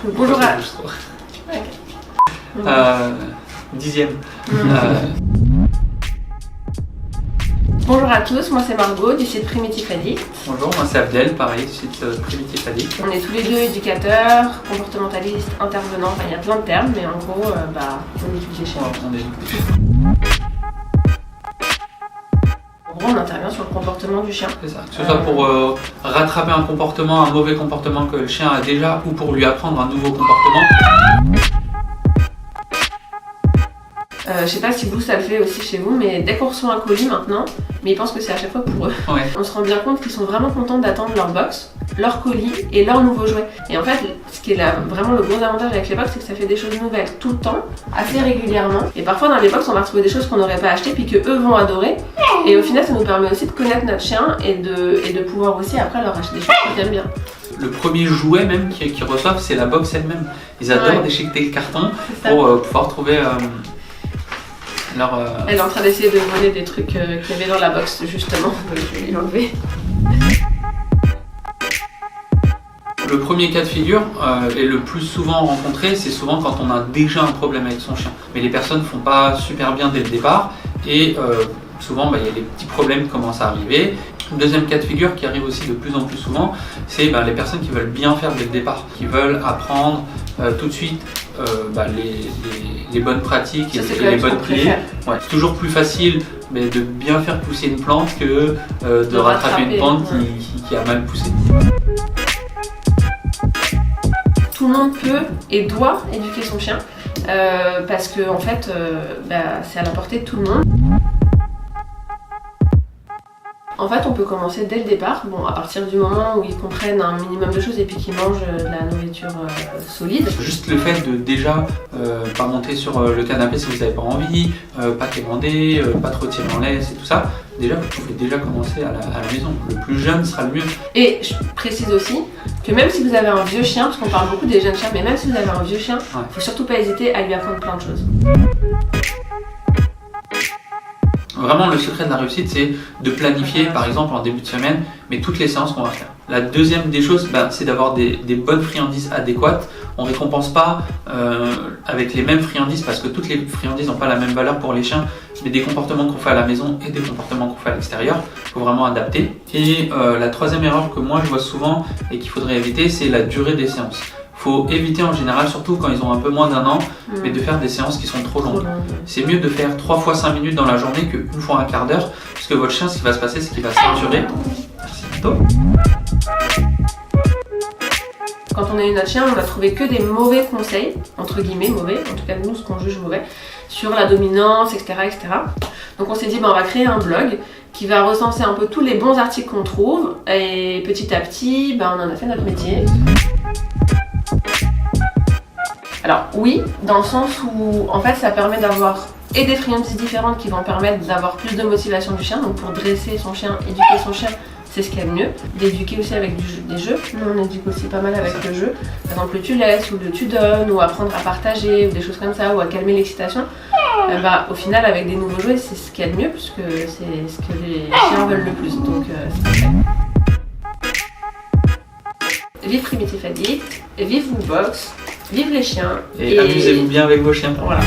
Bonjour à... Dixième. Bonjour à tous, moi c'est Margot du site Primitif Addict. Bonjour, moi c'est Abdel, pareil, du site Primitif Addict. On est tous les deux éducateurs, comportementalistes, intervenants, enfin il y a plein de termes, mais en gros, on éduque les chiens. On éduque. En gros, on intervient sur le comportement du chien. C'est ça, que ce soit pour rattraper un comportement, un mauvais comportement que le chien a déjà, ou pour lui apprendre un nouveau comportement. Je sais pas si vous ça le fait aussi chez vous, mais dès qu'on reçoit un colis maintenant, mais ils pensent que c'est à chaque fois pour eux. Ouais. On se rend bien compte qu'ils sont vraiment contents d'attendre leur box, leur colis et leur nouveau jouet. Et en fait, ce qui est vraiment le gros avantage avec les box, c'est que ça fait des choses nouvelles tout le temps, assez régulièrement. Et parfois dans les box, on va retrouver des choses qu'on n'aurait pas achetées puis que eux vont adorer. Et au final, ça nous permet aussi de connaître notre chien et de pouvoir aussi après leur acheter des choses qu'ils aiment bien. Le premier jouet même qu'ils reçoivent, c'est la box elle-même. Ils adorent déchiqueter le carton pour pouvoir trouver leur... Elle est en train d'essayer de voler des trucs qu'il y avait dans la box justement, donc je vais lui enlever. Le premier cas de figure est le plus souvent rencontré, c'est souvent quand on a déjà un problème avec son chien. Mais les personnes ne font pas super bien dès le départ et souvent il y a des petits problèmes qui commencent à arriver. Le deuxième cas de figure qui arrive aussi de plus en plus souvent, c'est les personnes qui veulent bien faire dès le départ, qui veulent apprendre tout de suite les bonnes pratiques et les bonnes clés. Ouais, c'est toujours plus facile de bien faire pousser une plante que de rattraper une plante qui a mal poussé. Tout le monde peut et doit éduquer son chien parce que en fait, c'est à la portée de tout le monde. En fait, on peut commencer dès le départ, à partir du moment où ils comprennent un minimum de choses et puis qu'ils mangent de la nourriture solide. Juste le fait de déjà pas monter sur le canapé si vous n'avez pas envie, pas quémander, pas trop tirer en laisse et tout ça, déjà vous pouvez déjà commencer à la maison. Le plus jeune sera le mieux. Et je précise aussi que même si vous avez un vieux chien, parce qu'on parle beaucoup des jeunes chiens, mais même si vous avez un vieux chien, il ne faut surtout pas hésiter à lui apprendre plein de choses. Vraiment, le secret de la réussite, c'est de planifier, par exemple, en début de semaine, mais toutes les séances qu'on va faire. La deuxième des choses, c'est d'avoir des bonnes friandises adéquates. On ne récompense pas avec les mêmes friandises parce que toutes les friandises n'ont pas la même valeur pour les chiens, mais des comportements qu'on fait à la maison et des comportements qu'on fait à l'extérieur, il faut vraiment adapter. Et la troisième erreur que moi je vois souvent et qu'il faudrait éviter, c'est la durée des séances. Il faut éviter en général, surtout quand ils ont un peu moins d'un an, mais de faire des séances qui sont trop longues. C'est mieux de faire 3 fois 5 minutes dans la journée qu'une fois un quart d'heure, parce que votre chien, ce qui va se passer, c'est qu'il va saturer. Merci Tito. Quand on a eu notre chien, on n'a trouvé que des mauvais conseils, entre guillemets mauvais, en tout cas nous ce qu'on juge mauvais, sur la dominance, etc. etc. Donc on s'est dit, on va créer un blog qui va recenser un peu tous les bons articles qu'on trouve, et petit à petit, on en a fait notre métier. Alors oui, dans le sens où en fait ça permet d'avoir et des friandises différentes qui vont permettre d'avoir plus de motivation du chien, donc pour dresser son chien, éduquer son chien, c'est ce qu'il y a de mieux. D'éduquer aussi avec des jeux, nous on éduque aussi pas mal avec le jeu, par exemple le tu laisses ou le tu donnes, ou apprendre à partager ou des choses comme ça, ou à calmer l'excitation. Au final avec des nouveaux jouets c'est ce qu'il y a de mieux puisque c'est ce que les chiens veulent le plus, donc c'est parfait. Vive Primitif Addict, vive Woodbox, vive les chiens et amusez-vous bien avec vos chiens. Voilà.